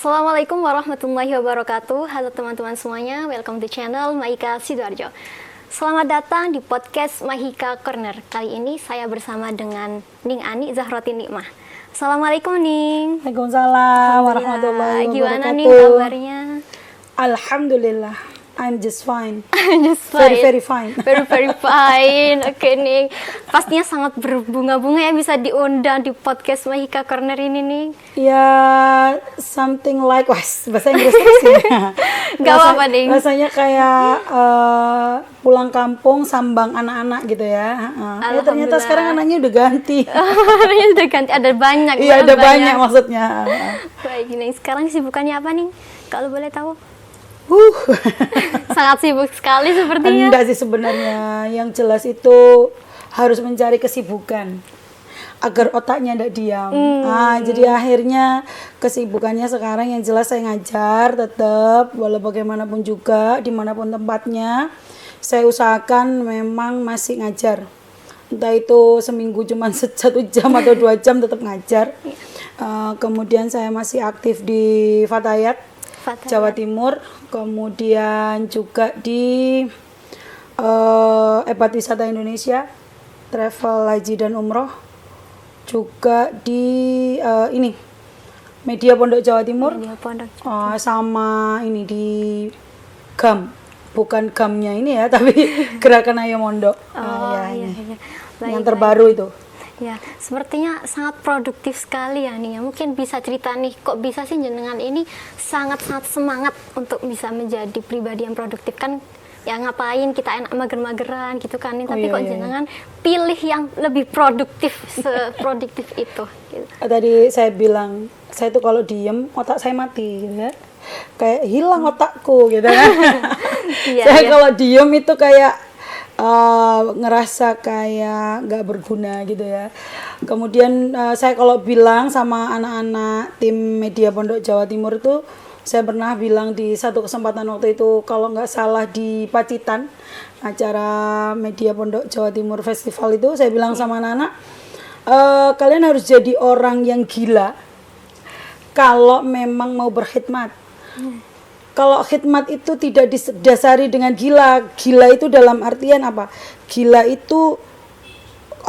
Assalamualaikum warahmatullahi wabarakatuh. Halo teman-teman semuanya, welcome to channel Mahika Sidoarjo. Selamat datang di podcast Mahika Corner. Kali ini saya bersama dengan Ning Ani Zahrotin Nikmah. Assalamualaikum Ning. Waalaikumsalam warahmatullahi wabarakatuh. Gimana nih kabarnya? Alhamdulillah, I'm just fine. Just fine. Very fine. Very fine. Oke nih, pastinya sangat berbunga-bunga ya bisa diundang di podcast Mahika Corner ini nih. Ya, something like bahasa Inggris sih. Gak apa-apa nih. Rasanya kayak pulang kampung sambang anak-anak gitu ya. Ya ternyata sekarang anaknya udah ganti. Anaknya udah ganti, ada banyak. Iya, ada banyak maksudnya. Baik nih, sekarang sibukannya apa nih? Kalau boleh tahu? Sangat sibuk sekali sepertinya. Enggak sih sebenarnya, yang jelas itu harus mencari kesibukan agar otaknya tidak diam. Jadi akhirnya kesibukannya sekarang yang jelas saya ngajar tetap, walau bagaimanapun juga, dimanapun tempatnya, saya usahakan memang masih ngajar. Entah itu seminggu cuma 1 jam atau 2 jam tetap ngajar. Kemudian saya masih aktif di Fatayat Jawa Timur, kemudian juga di Ebat Wisata Indonesia, Travel Haji dan Umroh, juga di Media Pondok Jawa Timur, sama ini di GAM, bukan GAM-nya ini ya, tapi Gerakan Ayo Mondok, yang terbaru itu. Ya, sepertinya sangat produktif sekali ya nih. Mungkin bisa cerita nih, kok bisa sih jenengan ini sangat-sangat semangat untuk bisa menjadi pribadi yang produktif kan? Ya ngapain kita enak mager-mageran gitu kan nih, tapi jenengan pilih yang lebih produktif, seproduktif itu. Gitu. Tadi saya bilang, saya tuh kalau diem otak saya mati, gitu ya. Kayak hilang otakku gitu kan. Saya kalau diem itu kayak ngerasa kayak nggak berguna gitu ya. Kemudian saya kalau bilang sama anak-anak tim Media Pondok Jawa Timur itu, saya pernah bilang di satu kesempatan waktu itu, kalau nggak salah di Pacitan, acara Media Pondok Jawa Timur Festival itu, saya bilang sama anak-anak, kalian harus jadi orang yang gila kalau memang mau berkhidmat. Kalau khidmat itu tidak didasari dengan gila. Gila itu dalam artian apa? Gila itu,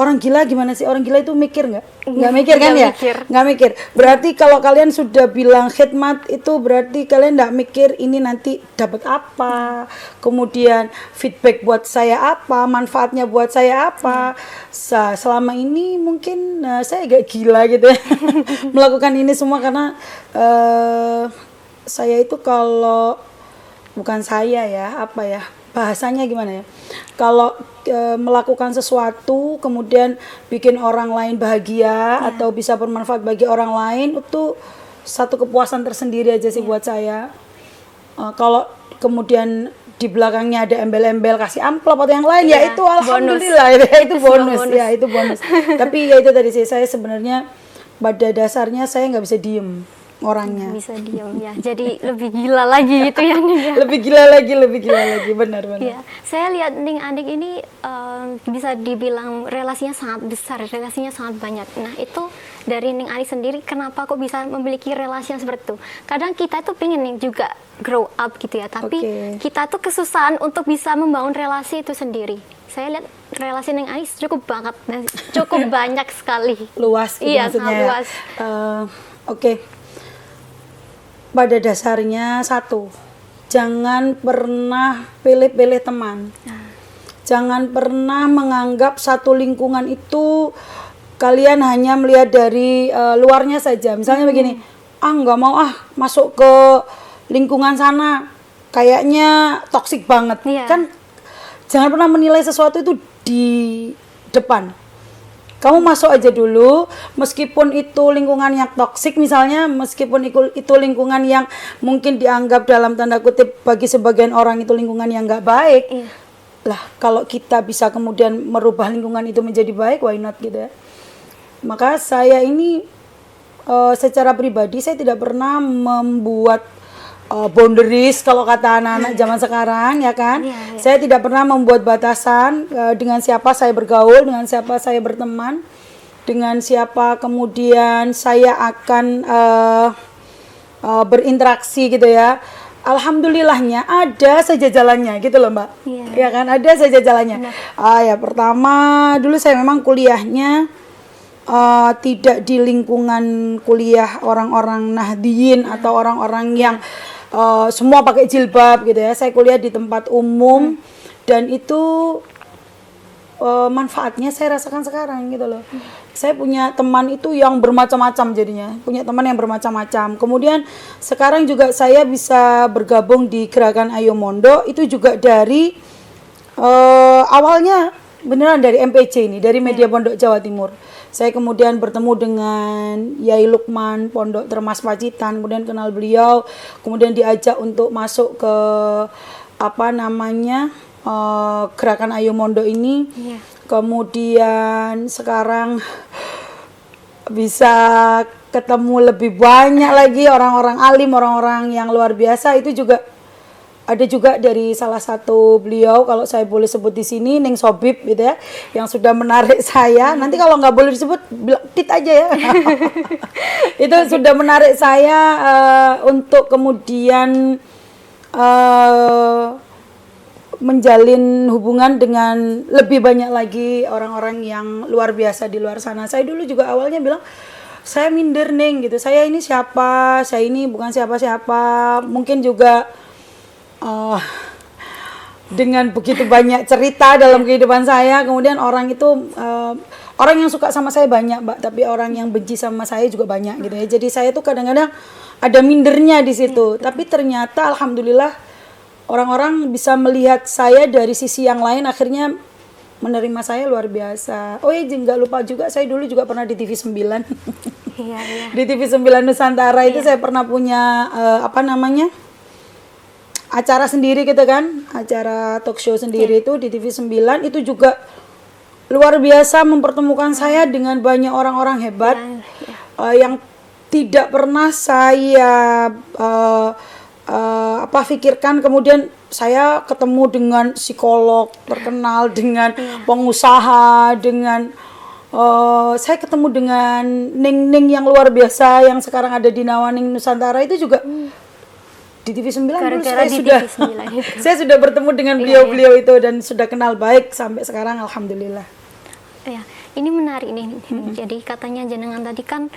orang gila gimana sih? Orang gila itu mikir nggak? Nggak mikir kan ya? Nggak mikir. Berarti kalau kalian sudah bilang khidmat itu berarti kalian nggak mikir ini nanti dapat apa, kemudian feedback buat saya apa, manfaatnya buat saya apa. Selama ini mungkin saya agak gila gitu ya. Melakukan ini semua karena saya itu kalau bukan saya ya, apa ya bahasanya gimana ya, kalau melakukan sesuatu kemudian bikin orang lain bahagia atau bisa bermanfaat bagi orang lain, itu satu kepuasan tersendiri aja sih buat saya. Kalau kemudian di belakangnya ada embel-embel kasih amplop atau yang lain, ya itu alhamdulillah itu bonus ya, itu bonus. Tapi ya itu tadi sih, saya sebenarnya pada dasarnya saya nggak bisa diem orangnya. Bisa diam ya. Jadi lebih gila lagi gitu ya nih ya. lebih gila lagi, benar. Ya, saya lihat Ning Adik ini bisa dibilang relasinya sangat besar, relasinya sangat banyak. Nah, itu dari Ning Adik sendiri kenapa kok bisa memiliki relasi yang seperti itu? Kadang kita tuh pengen nih juga grow up gitu ya, tapi kita tuh kesusahan untuk bisa membangun relasi itu sendiri. Saya lihat relasi Ning Adik cukup banyak sekali. Luas gitu iya, maksudnya. Sangat luas. Pada dasarnya satu, jangan pernah pilih-pilih teman. Jangan pernah menganggap satu lingkungan itu kalian hanya melihat dari luarnya saja. Misalnya begini, nggak mau masuk ke lingkungan sana, kayaknya toksik banget. Kan jangan pernah menilai sesuatu itu di depan. Kamu masuk aja dulu, meskipun itu lingkungan yang toksik misalnya, meskipun itu lingkungan yang mungkin dianggap dalam tanda kutip bagi sebagian orang itu lingkungan yang nggak baik. Lah, kalau kita bisa kemudian merubah lingkungan itu menjadi baik, why not gitu ya. Maka saya ini secara pribadi saya tidak pernah membuat boundaries kalau kata anak-anak zaman sekarang ya kan. Saya tidak pernah membuat batasan dengan siapa saya bergaul, dengan siapa saya berteman, dengan siapa kemudian saya akan berinteraksi gitu ya. Alhamdulillahnya ada saja jalannya gitu loh Mbak. Iya. Ya kan, ada saja jalannya. Ya pertama dulu saya memang kuliahnya tidak di lingkungan kuliah orang-orang Nahdiyin atau orang-orang yang semua pakai jilbab gitu ya. Saya kuliah di tempat umum dan itu manfaatnya saya rasakan sekarang gitu loh. Saya punya teman itu yang bermacam-macam jadinya, punya teman yang bermacam-macam. Kemudian sekarang juga saya bisa bergabung di gerakan Ayo Mondo, itu juga dari awalnya beneran dari MPC ini, dari Media Pondok Jawa Timur. Saya kemudian bertemu dengan Yai Lukman Pondok Termas Pacitan, kemudian kenal beliau, kemudian diajak untuk masuk ke gerakan Ayo Mondo ini. Kemudian sekarang bisa ketemu lebih banyak lagi orang-orang alim, orang-orang yang luar biasa. Itu juga ada juga dari salah satu beliau, kalau saya boleh sebut di sini, Ning Sobib gitu ya, yang sudah menarik saya. Nanti kalau nggak boleh disebut, bilang tit aja ya. Itu sudah menarik saya untuk kemudian menjalin hubungan dengan lebih banyak lagi orang-orang yang luar biasa di luar sana. Saya dulu juga awalnya bilang, saya minder Ning gitu, saya ini siapa, saya ini bukan siapa-siapa. Mungkin juga dengan begitu banyak cerita dalam kehidupan saya, kemudian orang itu orang yang suka sama saya banyak Mbak, tapi orang yang benci sama saya juga banyak gitu ya. Jadi saya tuh kadang-kadang ada mindernya di situ, tapi ternyata alhamdulillah orang-orang bisa melihat saya dari sisi yang lain, akhirnya menerima saya luar biasa. Oh iya, nggak lupa juga, saya dulu juga pernah di TV 9. Iya. Di TV 9 Nusantara itu saya pernah punya acara sendiri gitu kan, acara talk show sendiri itu di TV 9, itu juga luar biasa mempertemukan saya dengan banyak orang-orang hebat yang tidak pernah saya pikirkan. Kemudian saya ketemu dengan psikolog terkenal, dengan pengusaha, dengan saya ketemu dengan Ning yang luar biasa yang sekarang ada di Nawaning Nusantara itu juga di TV 9 dulu saya sudah bertemu dengan beliau-beliau itu dan sudah kenal baik sampai sekarang alhamdulillah. Ya, ini menarik nih. Jadi katanya jenengan tadi kan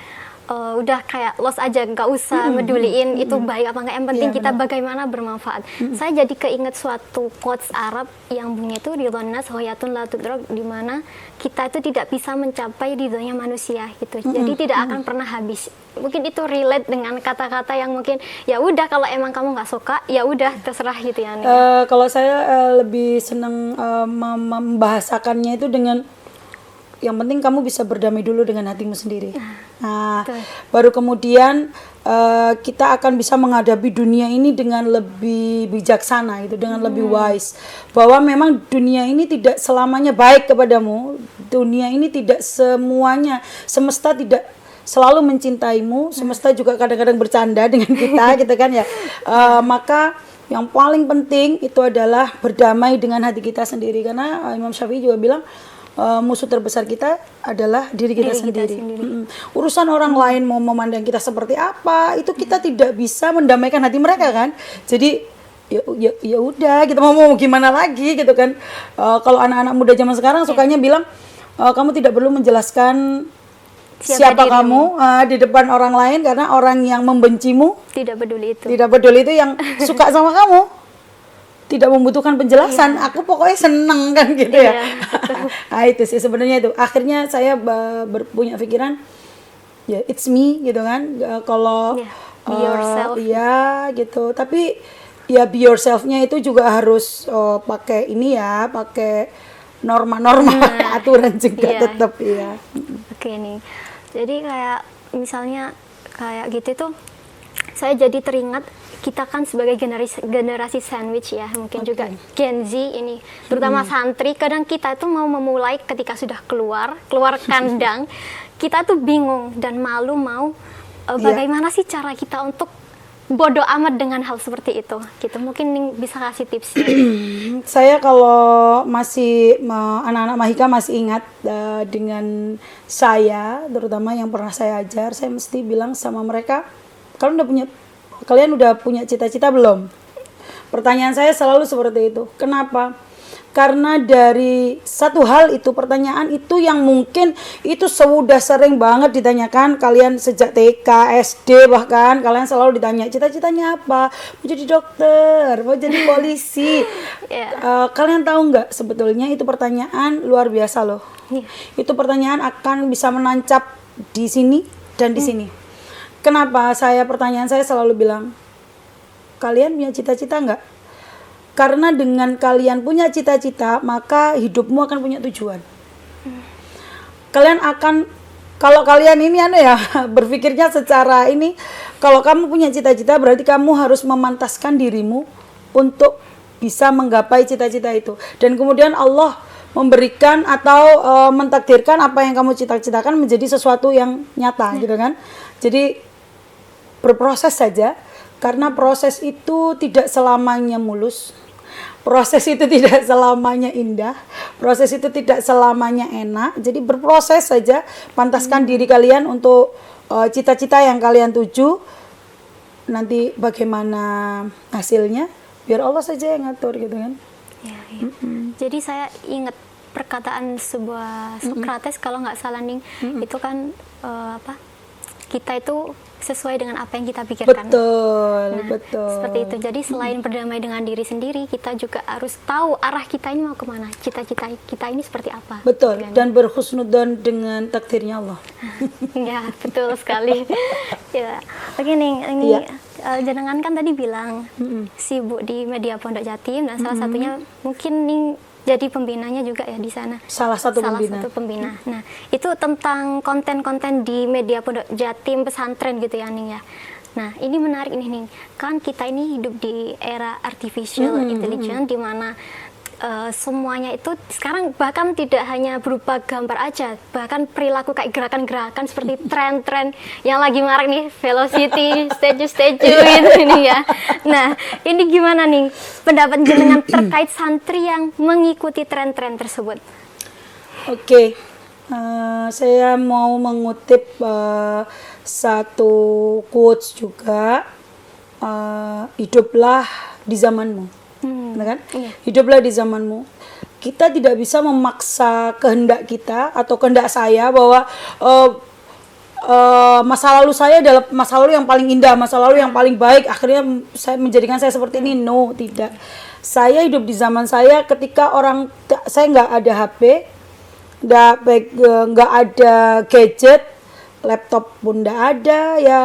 udah kayak los aja, nggak usah meduliin itu baik apa enggak, yang penting kita bagaimana bermanfaat. Saya jadi keinget suatu quotes Arab yang bunyi itu ridhon nas hoyatun la tudrak, di mana kita itu tidak bisa mencapai ridhonya manusia gitu. Jadi tidak akan pernah habis. Mungkin itu relate dengan kata-kata yang mungkin ya udah kalau emang kamu nggak suka ya udah terserah gitu ya. Kalau saya lebih senang membahasakannya itu dengan yang penting kamu bisa berdamai dulu dengan hatimu sendiri. Nah, baru kemudian kita akan bisa menghadapi dunia ini dengan lebih bijaksana, gitu, dengan lebih wise. Bahwa memang dunia ini tidak selamanya baik kepadamu. Dunia ini tidak semuanya, semesta tidak selalu mencintaimu. Semesta juga kadang-kadang bercanda dengan kita, gitu kan ya. Maka yang paling penting itu adalah berdamai dengan hati kita sendiri. Karena Imam Syafi'i juga bilang, musuh terbesar kita adalah diri kita sendiri. Urusan orang lain mau memandang kita seperti apa, itu kita tidak bisa mendamaikan hati mereka kan. Jadi ya udah, kita mau gimana lagi gitu kan. Kalau anak-anak muda zaman sekarang sukanya bilang, kamu tidak perlu menjelaskan siapa kamu di depan orang lain, karena orang yang membencimu tidak peduli itu yang suka sama kamu tidak membutuhkan penjelasan. Aku pokoknya seneng kan gitu ya. Nah itu sih sebenarnya itu. Akhirnya saya punya pikiran, ya it's me gitu kan. Kalau be yourself. Ya gitu. Tapi ya be yourself-nya itu juga harus pakai ini ya, pakai norma-norma, aturan juga tetap ya. Oke nih. Jadi kayak misalnya kayak gitu tuh, saya jadi teringat kita kan sebagai generasi sandwich ya, mungkin juga Gen Z ini, terutama santri, kadang kita itu mau memulai ketika sudah keluar kandang, kita tuh bingung dan malu bagaimana sih cara kita untuk bodoh amat dengan hal seperti itu gitu. Mungkin bisa kasih tips ya. Saya kalau masih anak-anak Mahika masih ingat dengan saya, terutama yang pernah saya ajar, saya mesti bilang sama mereka, kalian udah punya kalian udah punya cita-cita belum? Pertanyaan saya selalu seperti itu. Kenapa? Karena dari satu hal itu, pertanyaan itu yang mungkin itu sudah sering banget ditanyakan kalian sejak TK, SD, bahkan kalian selalu ditanya cita-citanya apa? Mau jadi dokter, mau jadi polisi. Kalian tahu nggak sebetulnya itu pertanyaan luar biasa loh. Itu pertanyaan akan bisa menancap di sini dan di sini. Kenapa pertanyaan saya selalu bilang, kalian punya cita-cita nggak? Karena dengan kalian punya cita-cita, maka hidupmu akan punya tujuan. Kalian akan, kalau kalian ini berpikirnya secara ini, kalau kamu punya cita-cita berarti kamu harus memantaskan dirimu untuk bisa menggapai cita-cita itu. Dan kemudian Allah memberikan atau mentakdirkan apa yang kamu cita-citakan menjadi sesuatu yang nyata, gitu kan? Jadi berproses saja, karena proses itu tidak selamanya mulus. Proses itu tidak selamanya indah, proses itu tidak selamanya enak. Jadi berproses saja, pantaskan diri kalian untuk cita-cita yang kalian tuju. Nanti bagaimana hasilnya, biar Allah saja yang ngatur, gitu kan. Jadi saya ingat perkataan sebuah Socrates, kalau nggak salah nih, itu kan kita itu sesuai dengan apa yang kita pikirkan. Betul. Seperti itu. Jadi selain berdamai dengan diri sendiri, kita juga harus tahu arah kita ini mau kemana, cita-cita kita ini seperti apa. Betul. Dan berhusnudzon dengan takdirnya Allah. Ya, betul sekali. Ya, begini, ini jenengan kan tadi bilang sibuk di media Pondok Jatim, dan salah satunya mungkin nih jadi pembinanya juga ya di sana. Salah satu pembina. Nah, itu tentang konten-konten di media Pondok Jatim pesantren gitu ya, Ning ya. Nah, ini menarik nih. Kan kita ini hidup di era artificial intelligence, di mana semuanya itu sekarang bahkan tidak hanya berupa gambar aja, bahkan perilaku kayak gerakan-gerakan seperti tren-tren yang lagi marak nih, velocity, statue gitu ini ya. Nah, ini gimana nih pendapat jenengan terkait santri yang mengikuti tren-tren tersebut? Oke. Saya mau mengutip satu quotes juga, hiduplah di zamanmu. Kan? Hiduplah di zamanmu. Kita tidak bisa memaksa kehendak kita atau kehendak saya bahwa masa lalu saya adalah masa lalu yang paling indah, masa lalu yang paling baik, akhirnya saya menjadikan saya seperti ini. No, tidak. Saya hidup di zaman saya ketika saya nggak ada HP, nggak ada gadget, laptop pun nggak ada, ya.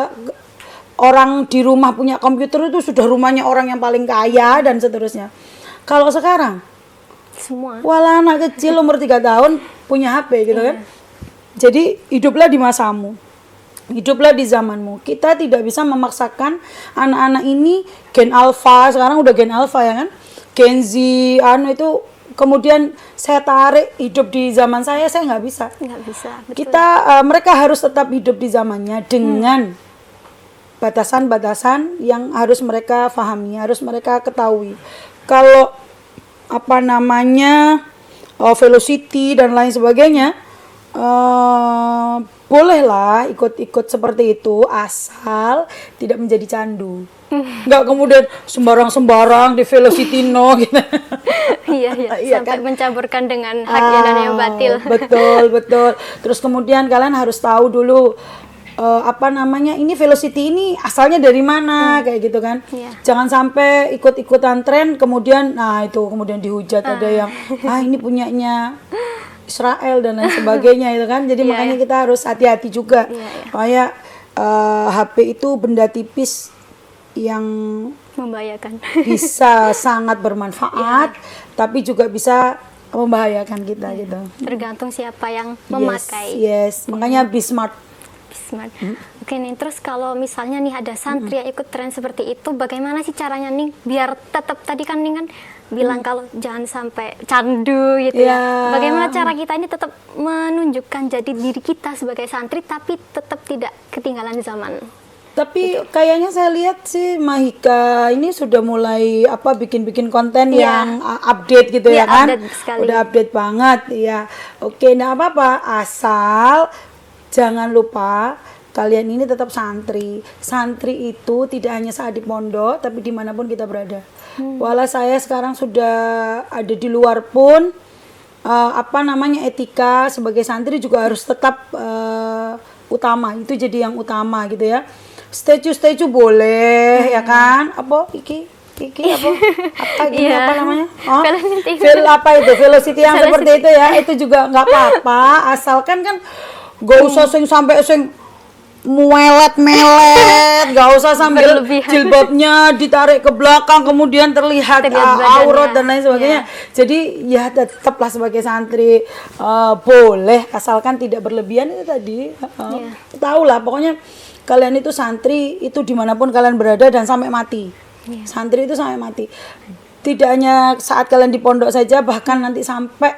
Orang di rumah punya komputer itu sudah rumahnya orang yang paling kaya dan seterusnya. Kalau sekarang semua, walau anak kecil umur 3 tahun punya HP gitu kan. Jadi hiduplah di masamu, hiduplah di zamanmu. Kita tidak bisa memaksakan anak-anak ini gen alpha, sekarang udah gen alpha ya kan, gen Z itu. Kemudian saya tarik hidup di zaman saya nggak bisa. Betul. Mereka harus tetap hidup di zamannya dengan batasan-batasan yang harus mereka pahami, harus mereka ketahui. Kalau velocity dan lain sebagainya, bolehlah ikut-ikut seperti itu, asal tidak menjadi candu. Nggak kemudian sembarang-sembarang di velocity gitu. Iya, sampai kan? Mencampurkan dengan haknya dan yang batil. Betul. Terus kemudian kalian harus tahu dulu ini velocity ini asalnya dari mana, kayak gitu kan. Jangan sampai ikut-ikutan tren kemudian kemudian dihujat ada yang ini punyanya Israel dan lain sebagainya itu kan. Jadi makanya kita harus hati-hati juga. Kayak HP itu benda tipis yang membahayakan. Bisa sangat bermanfaat tapi juga bisa membahayakan kita gitu. Tergantung siapa yang memakai. Yes. Makanya be smart. Oke nih, terus kalau misalnya nih ada santri yang ikut tren seperti itu, bagaimana sih caranya nih biar tetap, tadi kan nih kan bilang kalau jangan sampai candu gitu ya. Bagaimana cara kita ini tetap menunjukkan jadi diri kita sebagai santri tapi tetap tidak ketinggalan zaman? Tapi kayaknya saya lihat sih Mahika ini sudah mulai bikin-bikin konten yang update gitu ya kan. Udah update banget ya. Oke, enggak apa-apa, asal jangan lupa kalian ini tetap santri. Santri itu tidak hanya saat di pondok, tapi dimanapun kita berada. Walau saya sekarang sudah ada di luar pun, etika sebagai santri juga harus tetap utama. Itu jadi yang utama gitu ya. Statue boleh ya kan? Apa iki apa gini apa namanya? Oh, velocity yang seperti itu ya, itu juga nggak apa-apa, asalkan kan gak usah sampai melet, gak usah sambil jilbabnya ditarik ke belakang kemudian terlihat aurat dan lain sebagainya. Jadi ya tetaplah sebagai santri boleh, asalkan tidak berlebihan itu tadi. Tahu lah pokoknya kalian itu santri itu dimanapun kalian berada dan sampai mati. Santri itu sampai mati. Tidak hanya saat kalian di pondok saja, bahkan nanti sampai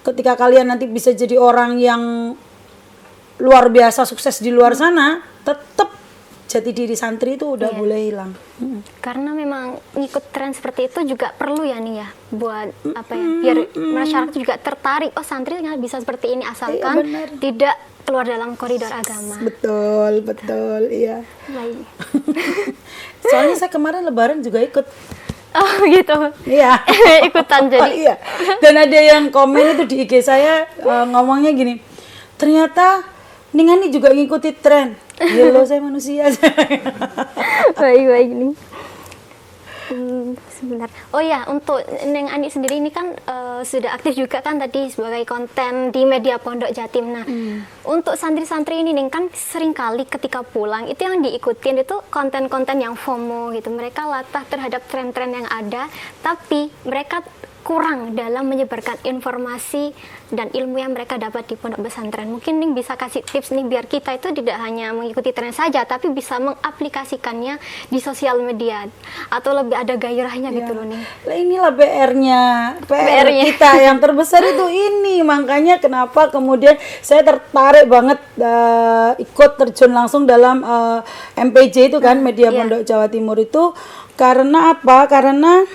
ketika kalian nanti bisa jadi orang yang luar biasa sukses di luar sana, tetap jati diri santri itu udah boleh hilang. Karena memang ngikut tren seperti itu juga perlu ya nih ya, buat biar masyarakat juga tertarik, oh santri nggak bisa seperti ini asalkan tidak keluar dalam koridor agama. Betul, iya. Baik. Soalnya saya kemarin lebaran juga ikut. Oh gitu. Iya. Ikutan jadi. Iya. Dan ada yang komen itu di IG saya ngomongnya gini, ternyata Ningani juga ngikuti tren. Ya lo, saya manusia. Baik nih. Sebentar. Oh ya, untuk Neng Ani sendiri ini kan sudah aktif juga kan tadi sebagai konten di media Pondok Jatim. Nah, untuk santri-santri ini Neng kan seringkali ketika pulang itu yang diikutin itu konten-konten yang FOMO gitu. Mereka latah terhadap tren-tren yang ada, tapi mereka kurang dalam menyebarkan informasi dan ilmu yang mereka dapat di pondok pesantren. Mungkin Ning bisa kasih tips nih biar kita itu tidak hanya mengikuti tren saja, tapi bisa mengaplikasikannya di sosial media atau lebih ada gairahnya gitu loh Ning. Inilah PR kita yang terbesar itu ini. Makanya kenapa kemudian saya tertarik banget ikut terjun langsung dalam MPJ itu kan, Media Pondok Jawa Timur itu. Karena apa? Karena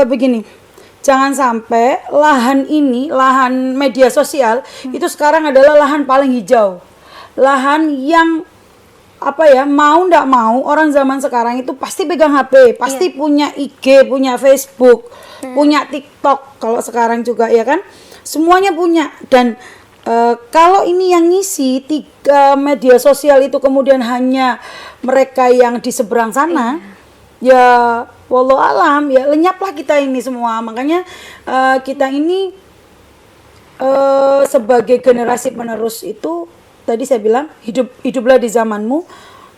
begini, jangan sampai lahan media sosial itu sekarang adalah lahan paling hijau, lahan yang mau ndak mau orang zaman sekarang itu pasti pegang HP, pasti punya IG, punya Facebook, punya TikTok kalau sekarang juga ya kan, semuanya punya. Dan kalau ini yang ngisi 3 media sosial itu kemudian hanya mereka yang di seberang sana, ya wallahu alam, ya lenyaplah kita ini semua. Makanya kita ini sebagai generasi penerus itu tadi saya bilang hiduplah di zamanmu.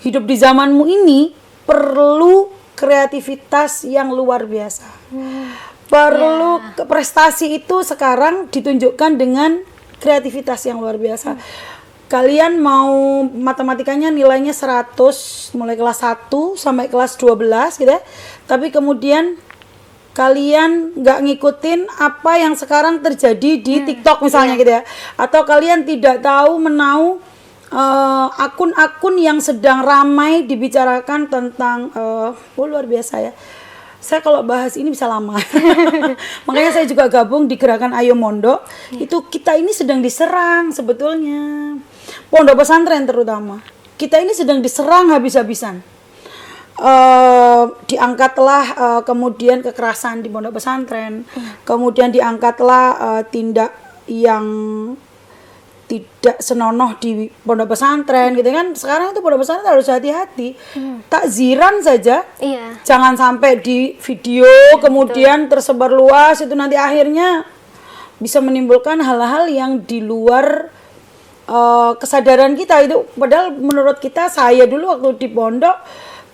Hidup di zamanmu ini perlu kreativitas yang luar biasa. Perlu prestasi itu sekarang ditunjukkan dengan kreativitas yang luar biasa. Kalian mau matematikanya nilainya 100 mulai kelas 1 sampai kelas 12 gitu ya. Tapi kemudian kalian nggak ngikutin apa yang sekarang terjadi di TikTok misalnya gitu ya. Atau kalian tidak tahu menau akun-akun yang sedang ramai dibicarakan tentang luar biasa ya. Saya kalau bahas ini bisa lama. Makanya saya juga gabung di gerakan Ayo Mondok. Itu kita ini sedang diserang sebetulnya. Pondok pesantren terutama. Kita ini sedang diserang habis-habisan. Diangkatlah kemudian kekerasan di pondok pesantren. Kemudian diangkatlah tindak yang tidak senonoh di pondok pesantren gitu kan. Sekarang itu pondok pesantren harus hati-hati. Takziran saja, jangan sampai di video kemudian tersebar luas, itu nanti akhirnya bisa menimbulkan hal-hal yang di luar kesadaran kita itu. Padahal menurut kita, saya dulu waktu di pondok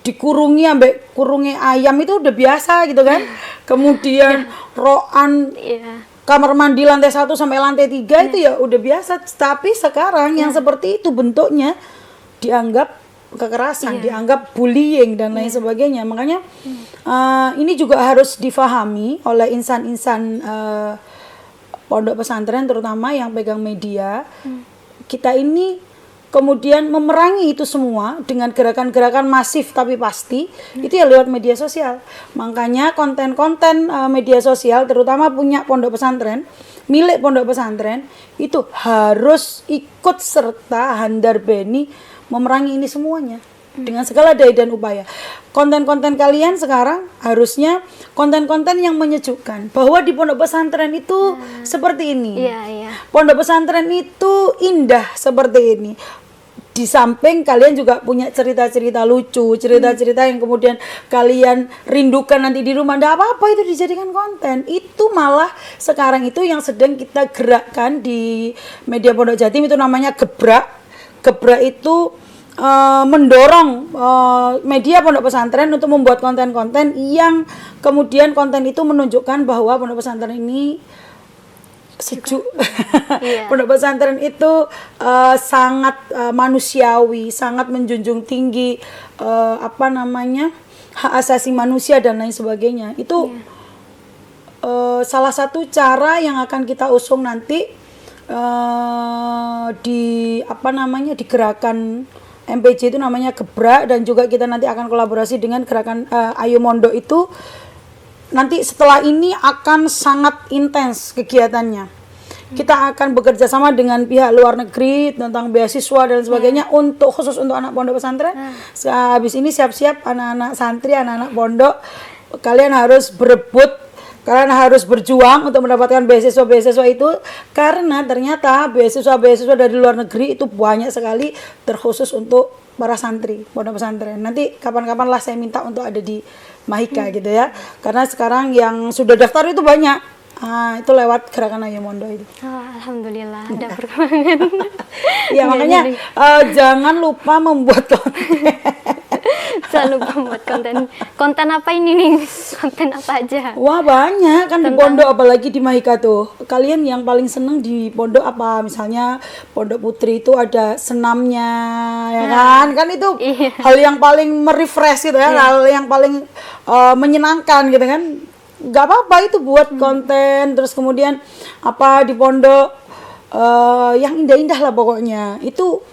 dikurungi ambek kurungi ayam itu udah biasa gitu kan. Kemudian roan kamar mandi lantai 1 sampai lantai 3 itu ya udah biasa. Tapi sekarang yang seperti itu bentuknya dianggap kekerasan, dianggap bullying dan lain sebagainya. Makanya ini juga harus difahami oleh insan-insan pondok pesantren terutama yang pegang media. Kita ini kemudian memerangi itu semua dengan gerakan-gerakan masif tapi pasti, itu ya lewat media sosial. Makanya konten-konten media sosial, terutama punya pondok pesantren, milik pondok pesantren, itu harus ikut serta handar beni memerangi ini semuanya dengan segala daya dan upaya. Konten-konten kalian sekarang harusnya konten-konten yang menyejukkan, bahwa di pondok pesantren itu seperti ini. Pondok pesantren itu indah seperti ini. Di samping kalian juga punya cerita-cerita lucu, cerita-cerita yang kemudian kalian rindukan nanti di rumah. Nggak apa-apa itu dijadikan konten. Itu malah sekarang itu yang sedang kita gerakkan di media Pondok Jatim, itu namanya Gebrak. Gebrak itu mendorong media pondok pesantren untuk membuat konten-konten yang kemudian konten itu menunjukkan bahwa pondok pesantren ini sejuk. Pondok pesantren itu sangat manusiawi, sangat menjunjung tinggi hak asasi manusia dan lain sebagainya. Itu salah satu cara yang akan kita usung nanti di gerakan MPJ itu namanya Gebrak, dan juga kita nanti akan kolaborasi dengan gerakan Ayo Mondok. Itu nanti setelah ini akan sangat intens kegiatannya. Kita akan bekerja sama dengan pihak luar negeri tentang beasiswa dan sebagainya khusus untuk anak pondok pesantren. Habis ini siap-siap anak-anak santri, anak-anak pondok, kalian harus berebut, kalian harus berjuang untuk mendapatkan beasiswa-beasiswa itu, karena ternyata beasiswa-beasiswa dari luar negeri itu banyak sekali terkhusus untuk para santri pondok pesantren. Nanti kapan-kapan lah saya minta untuk ada di Mahika gitu ya, karena sekarang yang sudah daftar itu banyak. Itu lewat gerakan Ayo Mondok itu. Alhamdulillah ada perkembangan. Ya makanya jangan lupa membuat konten. Jangan lupa membuat konten. Konten apa ini nih? Konten apa aja? Wah banyak kan di pondok, apalagi di Mahika tuh. Kalian yang paling seneng di pondok apa? Misalnya Pondok Putri itu ada senamnya, ya kan? Kan itu hal yang paling merefresh gitu ya, hal yang paling menyenangkan gitu kan. Gak apa-apa itu buat konten, terus kemudian di pondok yang indah-indah lah pokoknya. Itu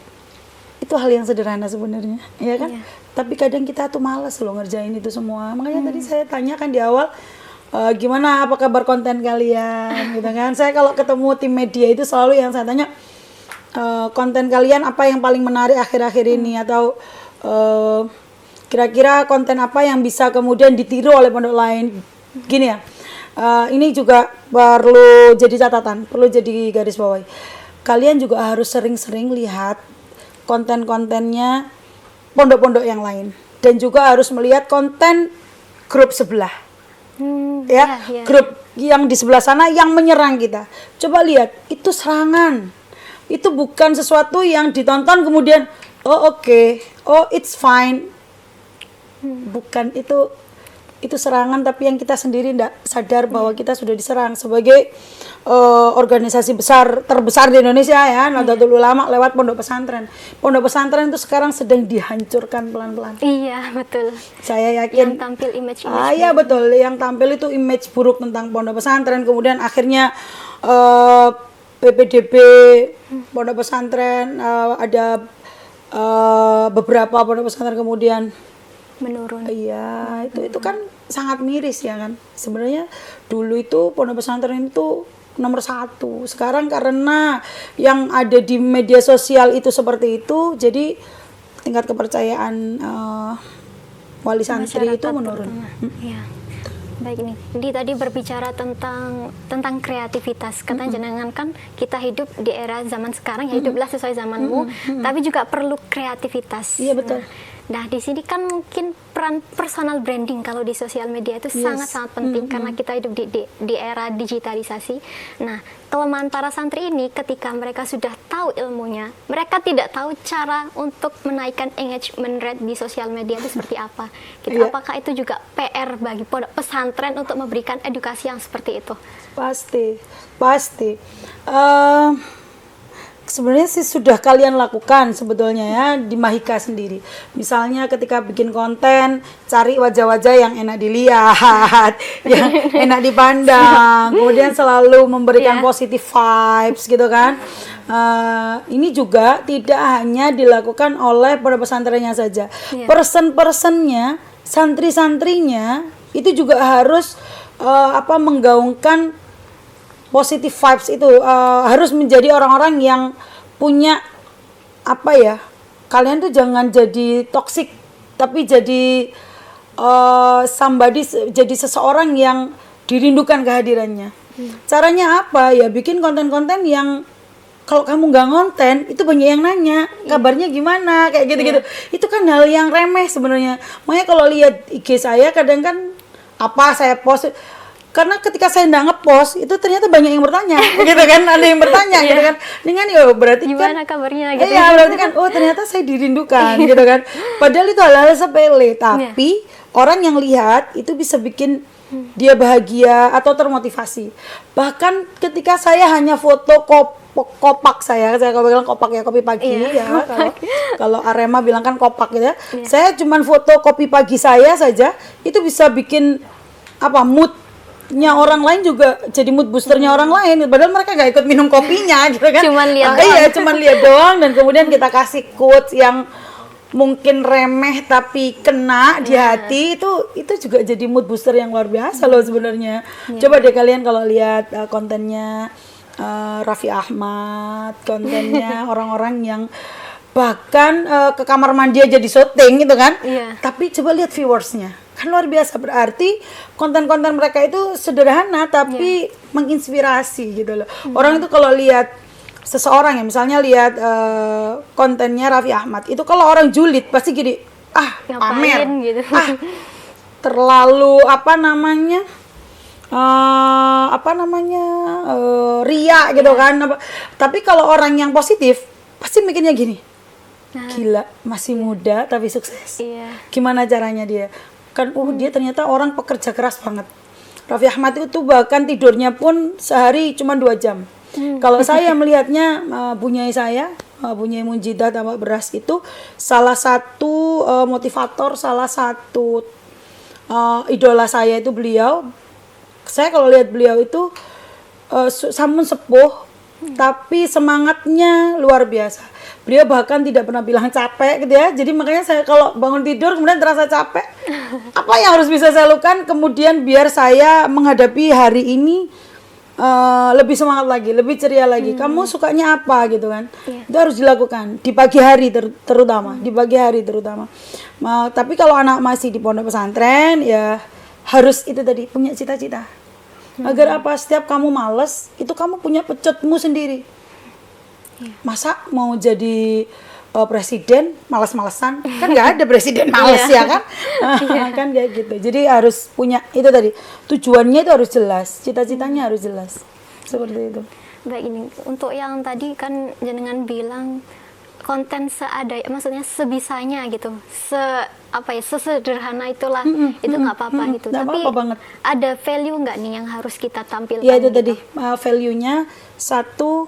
hal yang sederhana sebenarnya, ya kan? Tapi kadang kita tuh malas loh ngerjain itu semua. Makanya tadi saya tanyakan di awal, gimana, apa kabar konten kalian gitu kan. Saya kalau ketemu tim media itu selalu yang saya tanya, konten kalian apa yang paling menarik akhir-akhir ini, atau kira-kira konten apa yang bisa kemudian ditiru oleh pondok lain. Gini ya, ini juga perlu jadi catatan, perlu jadi garis bawahi. Kalian juga harus sering-sering lihat konten-kontennya pondok-pondok yang lain, dan juga harus melihat konten grup sebelah. Grup yang di sebelah sana yang menyerang kita. Coba lihat, itu serangan. Itu bukan sesuatu yang ditonton kemudian oke, it's fine. Bukan, itu serangan, tapi yang kita sendiri tidak sadar bahwa kita sudah diserang sebagai organisasi terbesar di Indonesia ya, Nahdlatul Ulama lewat pondok pesantren. Pondok pesantren itu sekarang sedang dihancurkan pelan-pelan. Iya, betul. Saya yakin. Yang tampil image. Iya betul, yang tampil itu image buruk tentang pondok pesantren, kemudian akhirnya PPDB pondok pesantren, ada beberapa pondok pesantren kemudian menurun. Iya, itu kan sangat miris ya kan. Sebenarnya dulu itu pondok pesantren itu nomor 1. Sekarang karena yang ada di media sosial itu seperti itu, jadi tingkat kepercayaan wali santri itu menurun. Iya. Baik nih, jadi tadi berbicara tentang kreativitas. Katanya jenengan kan kita hidup di era zaman sekarang, ya hiduplah sesuai zamanmu, tapi juga perlu kreativitas. Iya betul. Nah, di sini kan mungkin peran personal branding kalau di sosial media itu sangat-sangat penting karena kita hidup di era digitalisasi. Nah, kelemahan para santri ini ketika mereka sudah tahu ilmunya, mereka tidak tahu cara untuk menaikkan engagement rate di sosial media itu seperti apa. Gitu. Apakah itu juga PR bagi pondok pesantren untuk memberikan edukasi yang seperti itu? Pasti. Sebenarnya sih sudah kalian lakukan sebetulnya ya di Mahika sendiri. Misalnya ketika bikin konten, cari wajah-wajah yang enak dilihat, yang enak dipandang, kemudian selalu memberikan positive vibes gitu kan. ini juga tidak hanya dilakukan oleh pondok pesantrennya saja. Person-personnya, santri-santrinya itu juga harus menggaungkan positive vibes itu, harus menjadi orang-orang yang punya kalian tuh jangan jadi toxic, tapi jadi somebody, jadi seseorang yang dirindukan kehadirannya. Caranya apa? Ya bikin konten-konten yang kalau kamu nggak ngonten itu banyak yang nanya kabarnya gimana, kayak gitu-gitu. Itu kan hal yang remeh sebenarnya. Makanya kalau lihat IG saya kadang kan saya post, karena ketika saya nggak ngepost itu ternyata banyak yang bertanya gitu kan, ada yang bertanya gitu kan, dengan berarti gimana kan kabarnya gitu. Iya, berarti kan ternyata saya dirindukan gitu kan, padahal itu hal-hal sepele, tapi orang yang lihat itu bisa bikin dia bahagia atau termotivasi. Bahkan ketika saya hanya foto kopak saya bilang kopak ya, kopi pagi ya, kalau Arema bilang kan kopak gitu ya. Saya cuman foto kopi pagi saya saja itu bisa bikin moodnya orang lain juga jadi mood boosternya orang lain, padahal mereka nggak ikut minum kopinya gitu kan, cuman lihat doang. Iya, cuman lihat doang, dan kemudian kita kasih quotes yang mungkin remeh tapi kena di hati, itu juga jadi mood booster yang luar biasa loh sebenarnya. Coba deh kalian kalau lihat kontennya Raffi Ahmad, kontennya orang-orang yang bahkan ke kamar mandi aja di syuting gitu kan, tapi coba lihat viewersnya, kan luar biasa. Berarti konten-konten mereka itu sederhana tapi menginspirasi gitu loh. Orang itu kalau lihat seseorang ya, misalnya lihat kontennya Raffi Ahmad, itu kalau orang julid pasti gini, pamer gitu. Terlalu ria gitu kan. Tapi kalau orang yang positif pasti mikirnya gini, gila masih muda tapi sukses. Gimana caranya dia kan, dia ternyata orang pekerja keras banget. Raffi Ahmad itu bahkan tidurnya pun sehari cuma 2 jam. Kalau saya melihatnya, Bunyai Munjidah Tambak Beras itu salah satu motivator, salah satu idola saya itu beliau. Saya kalau lihat beliau itu sampun sepuh, tapi semangatnya luar biasa. Beliau bahkan tidak pernah bilang capek gitu ya. Jadi makanya saya kalau bangun tidur kemudian terasa capek, apa yang harus bisa saya lakukan kemudian biar saya menghadapi hari ini lebih semangat lagi, lebih ceria lagi. Kamu sukanya apa gitu kan? Itu harus dilakukan di pagi hari terutama, di pagi hari terutama. Tapi kalau anak masih di pondok pesantren ya harus itu tadi, punya cita-cita. Agar apa? Setiap kamu males, itu kamu punya pecutmu sendiri. Masa mau jadi presiden malas-malesan, kan nggak ada presiden males ya kan, kan kayak gitu. Jadi harus punya itu tadi, tujuannya itu harus jelas, cita-citanya harus jelas, seperti itu. Baik, ini untuk yang tadi kan jenengan bilang konten seadanya, maksudnya sebisanya gitu, sesederhana itulah, itu nggak apa-apa gitu. Tapi banget. Ada value nggak nih yang harus kita tampilkan? Ya itu gitu? tadi, value-nya satu.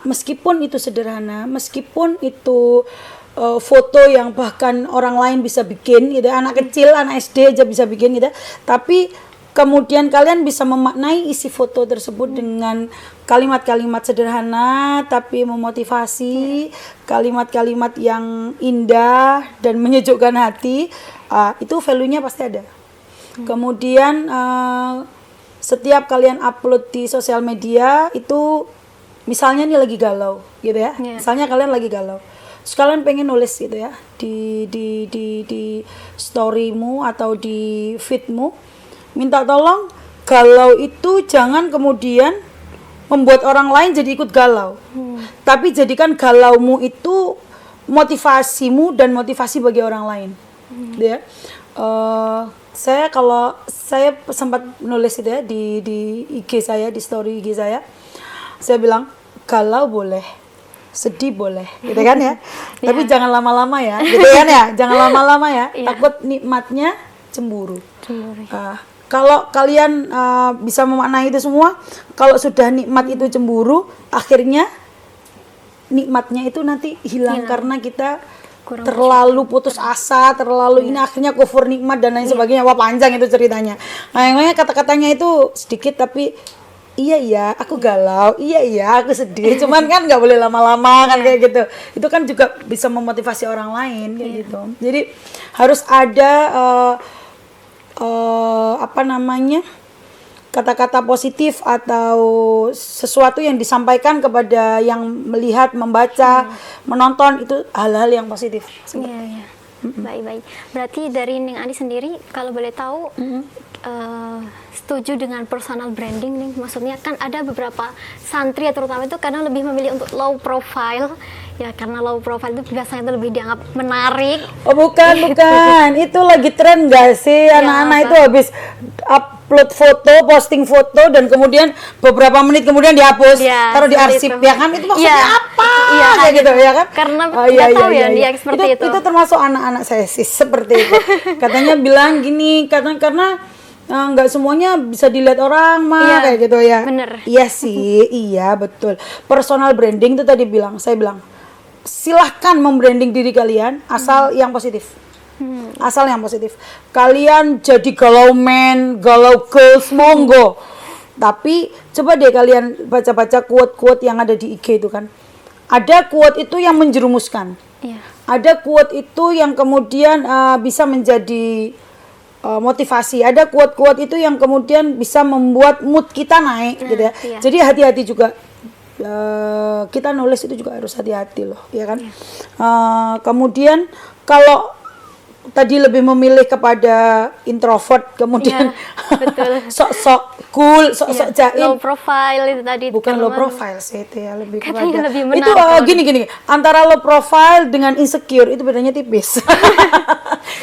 Meskipun itu sederhana, meskipun itu foto yang bahkan orang lain bisa bikin gitu, anak kecil, anak SD aja bisa bikin gitu, tapi kemudian kalian bisa memaknai isi foto tersebut dengan kalimat-kalimat sederhana tapi memotivasi, kalimat-kalimat yang indah dan menyejukkan hati, itu value-nya pasti ada. Kemudian setiap kalian upload di sosial media itu, misalnya nih lagi galau gitu ya, misalnya kalian lagi galau, terus kalian pengen nulis gitu ya di storymu atau di feedmu, minta tolong galau itu jangan kemudian membuat orang lain jadi ikut galau, tapi jadikan galaumu itu motivasimu dan motivasi bagi orang lain, gitu ya. Saya sempat nulis itu ya di IG saya, di story IG saya bilang galau boleh, sedih boleh, gitu kan ya. Tapi jangan lama-lama ya, gitu kan ya. Jangan lama-lama ya. Takut nikmatnya cemburu. Kalau kalian bisa memaknai itu semua, kalau sudah nikmat itu cemburu, akhirnya nikmatnya itu nanti hilang karena kita terlalu putus asa, terlalu ini, akhirnya kufur nikmat dan lain sebagainya. Wah, panjang itu ceritanya. Nah, yang kata-katanya itu sedikit tapi iya ya, aku galau, iya ya, aku sedih. Cuman kan nggak boleh lama-lama kan kayak gitu. Itu kan juga bisa memotivasi orang lain kayak gitu. Jadi harus ada apa namanya, kata-kata positif atau sesuatu yang disampaikan kepada yang melihat, membaca, menonton, itu hal-hal yang positif. Iya, iya. Baik-baik. Berarti dari Ning Ani sendiri, kalau boleh tahu, setuju dengan personal branding nih? Maksudnya kan ada beberapa santri ya, terutama itu kadang lebih memilih untuk low profile. Ya karena low profile itu biasanya itu lebih dianggap menarik. Oh bukan. Itu lagi tren gak sih? Anak-anak itu habis upload foto, posting foto, dan kemudian beberapa menit kemudian dihapus, taruh di arsip, ya kan? Itu maksudnya apa? Iya, kayak gitu ya kan? Karena nggak tahu ya dia seperti itu. Itu termasuk anak-anak saya sih seperti itu. Katanya bilang gini, karena nggak semuanya bisa dilihat orang mah, kayak gitu ya. Bener. Iya sih, iya betul. Personal branding itu tadi saya bilang, silahkan membranding diri kalian asal yang positif. Asal yang positif. Kalian jadi galau man, galau girls, monggo. Tapi coba deh kalian baca-baca quote-quote yang ada di IG itu kan. Ada quote itu yang menjerumuskan. Ada quote itu yang kemudian bisa menjadi motivasi. Ada quote-quote itu yang kemudian bisa membuat mood kita naik gitu ya. Jadi hati-hati juga. Kita nulis itu juga harus hati-hati loh, ya kan? Kemudian kalau tadi lebih memilih kepada introvert, kemudian sok-sok cool, sok-sok jaim, low profile itu tadi. Bukan low profile sih itu ya, lebih kepada lebih itu gini antara low profile dengan insecure itu bedanya tipis.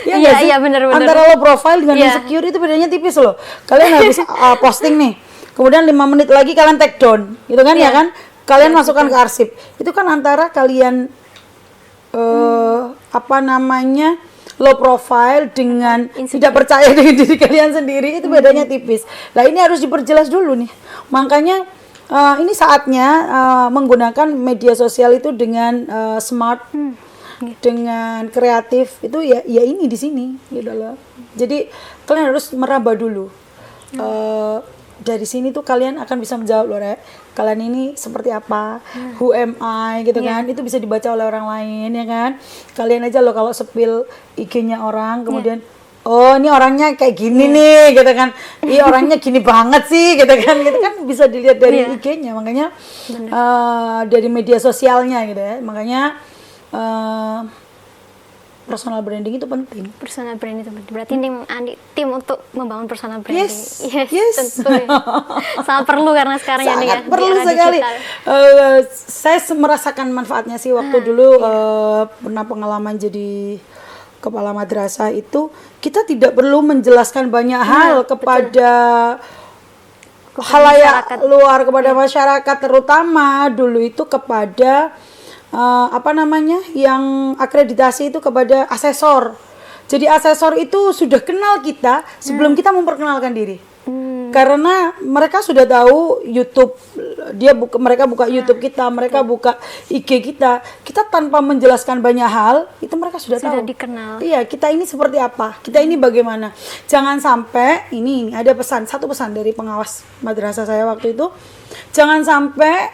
Iya benar. Antara low profile dengan insecure itu bedanya tipis loh. Kalian habis posting nih, kemudian 5 menit lagi kalian take down, gitu kan ya kan? Kalian masukkan ke arsip. Itu kan antara kalian apa namanya, low profile dengan tidak percaya dengan diri kalian sendiri, itu bedanya tipis. Nah ini harus diperjelas dulu nih. Makanya ini saatnya menggunakan media sosial itu dengan smart, dengan kreatif. Itu ya ini di sini gitu loh. Jadi kalian harus meraba dulu. Dari sini tuh kalian akan bisa menjawab loh, Rek. Kalian ini seperti apa? Who am I gitu kan? Itu bisa dibaca oleh orang lain ya kan? Kalian aja loh kalau spill IG-nya orang kemudian oh ini orangnya kayak gini nih gitu kan. Iya orangnya gini banget sih gitu kan. Gitu kan bisa dilihat dari IG-nya. Makanya dari media sosialnya gitu ya. Makanya personal branding itu penting. Personal branding itu penting. Berarti tim untuk membangun personal branding. Yes. Tentu. Sangat perlu karena sekarang sangat perlu sekali. Saya merasakan manfaatnya sih waktu dulu pernah pengalaman jadi kepala madrasah itu, kita tidak perlu menjelaskan banyak hal kepada khalayak luar, kepada masyarakat, terutama dulu itu kepada yang akreditasi itu kepada asesor. Jadi asesor itu sudah kenal kita sebelum kita memperkenalkan diri. Karena mereka sudah tahu YouTube, mereka buka YouTube kita, mereka buka IG kita. Kita tanpa menjelaskan banyak hal, itu mereka sudah tahu. Dikenal. Iya, kita ini seperti apa, kita ini bagaimana. Jangan sampai ini ada satu pesan dari pengawas madrasah saya waktu itu. Jangan sampai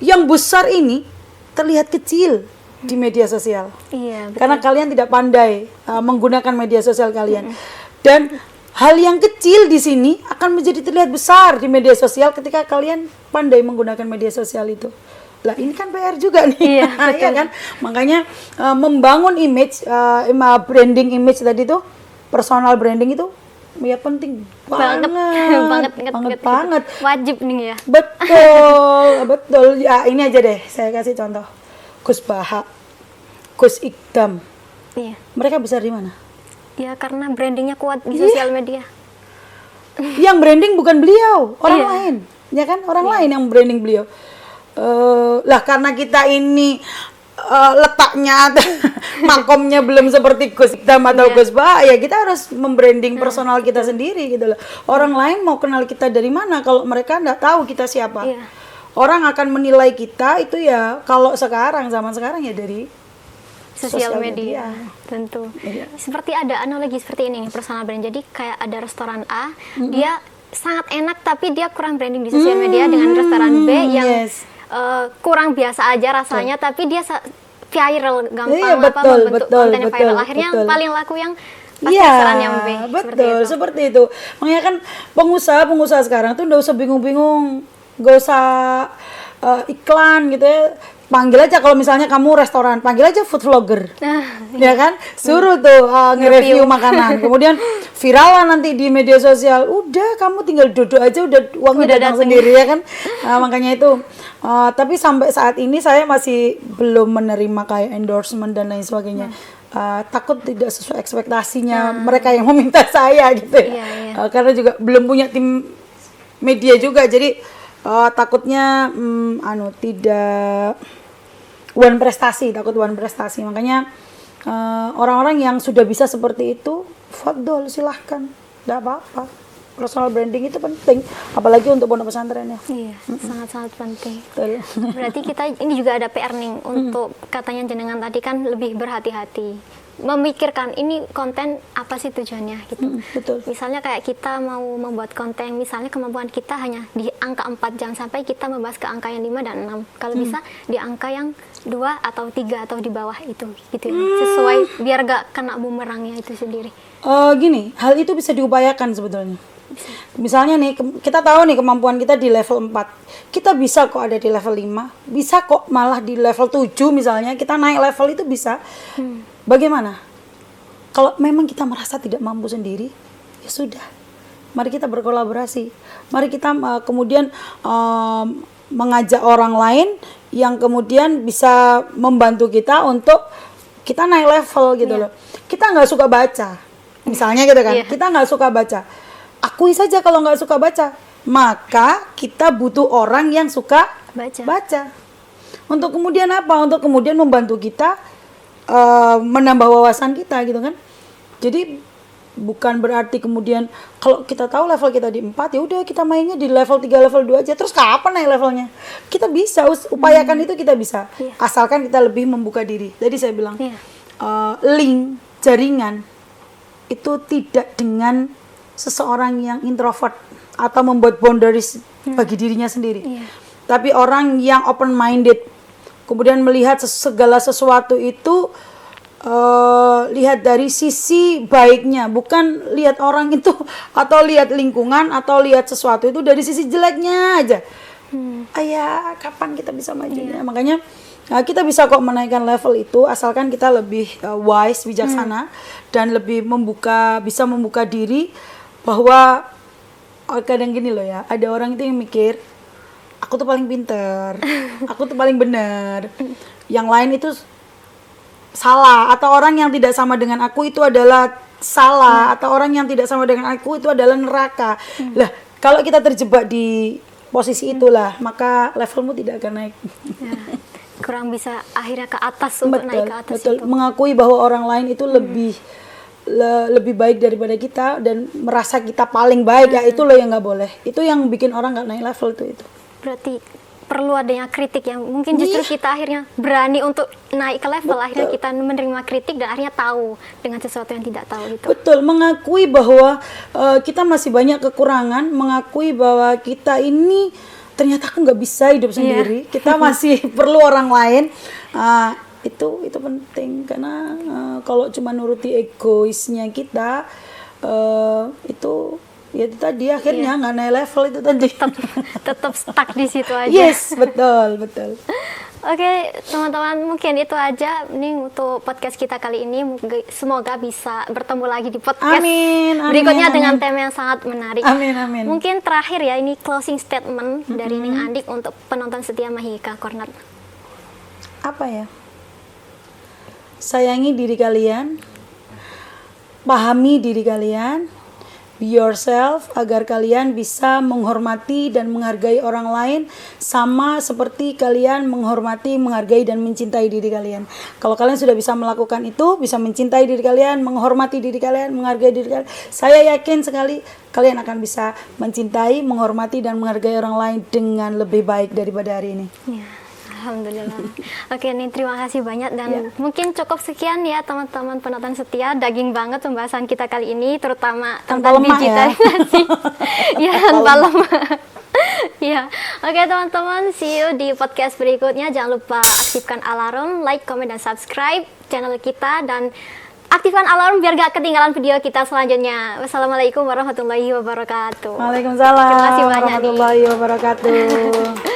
yang besar ini terlihat kecil di media sosial. Iya, betul. Karena kalian tidak pandai menggunakan media sosial kalian. Dan hal yang kecil di sini akan menjadi terlihat besar di media sosial ketika kalian pandai menggunakan media sosial itu. Lah ini kan PR juga nih. Iya kan? Makanya membangun image, branding image tadi tuh, personal branding itu ya penting banget. Wajib nih ya. Betul. Ya ini aja deh, saya kasih contoh. Gus Baha, Gus Ikdam. Iya. Mereka besar di mana? Ya karena brandingnya kuat di sosial media. Yang branding bukan beliau, orang lain. Ya kan? Orang lain yang branding beliau. Lah karena kita ini letaknya makomnya belum seperti Gus Ikdam atau Gus Baha, ya kita harus membranding personal kita sendiri gitu loh. Orang lain mau kenal kita dari mana kalau mereka nggak tahu kita siapa. Orang akan menilai kita itu ya kalau zaman sekarang ya dari sosial media. Tentu. Seperti ada analogi seperti ini nih, personal brand. Jadi kayak ada restoran A, dia sangat enak tapi dia kurang branding di sosial media dengan restoran B yang yes. Kurang biasa aja rasanya, tapi dia viral, gampang Iya, membentuk konten yang viral. Akhirnya yang paling laku yang pasti restoran yang B. Betul, seperti itu. Makanya kan pengusaha sekarang tuh nggak usah bingung-bingung, nggak usah iklan gitu ya. Panggil aja kalau misalnya kamu restoran, panggil aja food vlogger, ya kan? Suruh tuh nge-review makanan, kemudian viralan nanti di media sosial. Udah, kamu tinggal duduk aja, udah uangnya datang sendiri ya kan? Makanya itu. Tapi sampai saat ini saya masih belum menerima kayak endorsement dan lain sebagainya. Takut tidak sesuai ekspektasinya mereka yang meminta saya gitu ya. Karena juga belum punya tim media juga, jadi takutnya tidak takut one prestasi. Makanya orang-orang yang sudah bisa seperti itu, fadol, silahkan, tidak apa-apa. Personal branding itu penting, apalagi untuk pondok pesantren ya. Iya, sangat-sangat penting. Betul. Berarti kita ini juga ada PR nih untuk katanya jenengan tadi kan lebih berhati-hati. Memikirkan ini konten apa sih tujuannya gitu. Betul. Misalnya kayak kita mau membuat konten, misalnya kemampuan kita hanya di angka 4, jangan sampai kita membahas ke angka yang 5 dan 6. Kalau bisa di angka yang 2 atau 3 atau di bawah itu gitu ya. Sesuai biar gak kena bumerangnya itu sendiri. Gini, hal itu bisa diupayakan sebetulnya. Misalnya nih, kita tahu nih kemampuan kita di level 4. Kita bisa kok ada di level 5. Bisa kok malah di level 7 misalnya. Kita naik level itu bisa. Bagaimana? Kalau memang kita merasa tidak mampu sendiri, ya sudah. Mari kita berkolaborasi. Mari kita kemudian mengajak orang lain yang kemudian bisa membantu kita untuk kita naik level gitu loh. Kita nggak suka baca, misalnya gitu kan. Kita nggak suka baca. Akui saja kalau nggak suka baca. Maka kita butuh orang yang suka baca. Untuk kemudian apa? Untuk kemudian membantu kita menambah wawasan kita gitu kan. Jadi bukan berarti kemudian kalau kita tahu level kita di 4, ya udah kita mainnya di level 3, level 2 aja. Terus kapan naik levelnya? Kita bisa upayakan itu, kita bisa. Asalkan kita lebih membuka diri. Jadi saya bilang link jaringan itu tidak dengan seseorang yang introvert atau membuat boundaries bagi dirinya sendiri. Tapi orang yang open minded, kemudian melihat segala sesuatu itu lihat dari sisi baiknya, bukan lihat orang itu atau lihat lingkungan atau lihat sesuatu itu dari sisi jeleknya aja. Kapan kita bisa majunya? Makanya kita bisa kok menaikkan level itu asalkan kita lebih wise, bijaksana dan lebih bisa membuka diri bahwa kadang gini loh ya, ada orang itu yang mikir aku tuh paling pinter, aku tuh paling benar, yang lain itu salah, atau orang yang tidak sama dengan aku itu adalah salah, atau orang yang tidak sama dengan aku itu adalah neraka. Lah, kalau kita terjebak di posisi itulah, maka levelmu tidak akan naik. Kurang bisa akhirnya ke atas untuk naik ke atas. Betul. Mengakui bahwa orang lain itu lebih baik daripada kita dan merasa kita paling baik, ya itu loh yang nggak boleh. Itu yang bikin orang nggak naik level itu. Berarti perlu adanya kritik yang mungkin justru kita akhirnya berani untuk naik ke level. Akhirnya kita menerima kritik dan akhirnya tahu dengan sesuatu yang tidak tahu gitu. Betul, mengakui bahwa kita masih banyak kekurangan, mengakui bahwa kita ini ternyata aku nggak bisa hidup sendiri, kita masih perlu orang lain. Itu penting karena kalau cuma nuruti egoisnya kita itu ya itu tadi akhirnya nggak naik level itu tadi. Tetap stuck di situ aja. Yes, betul. Oke, teman-teman, mungkin itu aja nih untuk podcast kita kali ini. Semoga bisa bertemu lagi di podcast berikutnya dengan tema yang sangat menarik. Amin. Mungkin terakhir ya, ini closing statement dari Ning Andik untuk penonton setia Mahika Corner. Apa ya? Sayangi diri kalian, pahami diri kalian, be yourself agar kalian bisa menghormati dan menghargai orang lain sama seperti kalian menghormati, menghargai dan mencintai diri kalian. Kalau kalian sudah bisa melakukan itu, bisa mencintai diri kalian, menghormati diri kalian, menghargai diri kalian, saya yakin sekali kalian akan bisa mencintai, menghormati dan menghargai orang lain dengan lebih baik daripada hari ini. Alhamdulillah. Oke nih, terima kasih banyak dan mungkin cukup sekian ya teman-teman penonton setia. Daging banget pembahasan kita kali ini, terutama Tanpa tentang lemak ya. digitalisasi. Ya, tanpa lemak. Ya, oke teman-teman, see you di podcast berikutnya. Jangan lupa aktifkan alarm, like, comment, dan subscribe channel kita dan aktifkan alarm biar gak ketinggalan video kita selanjutnya. Wassalamualaikum warahmatullahi wabarakatuh. Waalaikumsalam Terima kasih banyak nih. warahmatullahi wabarakatuh.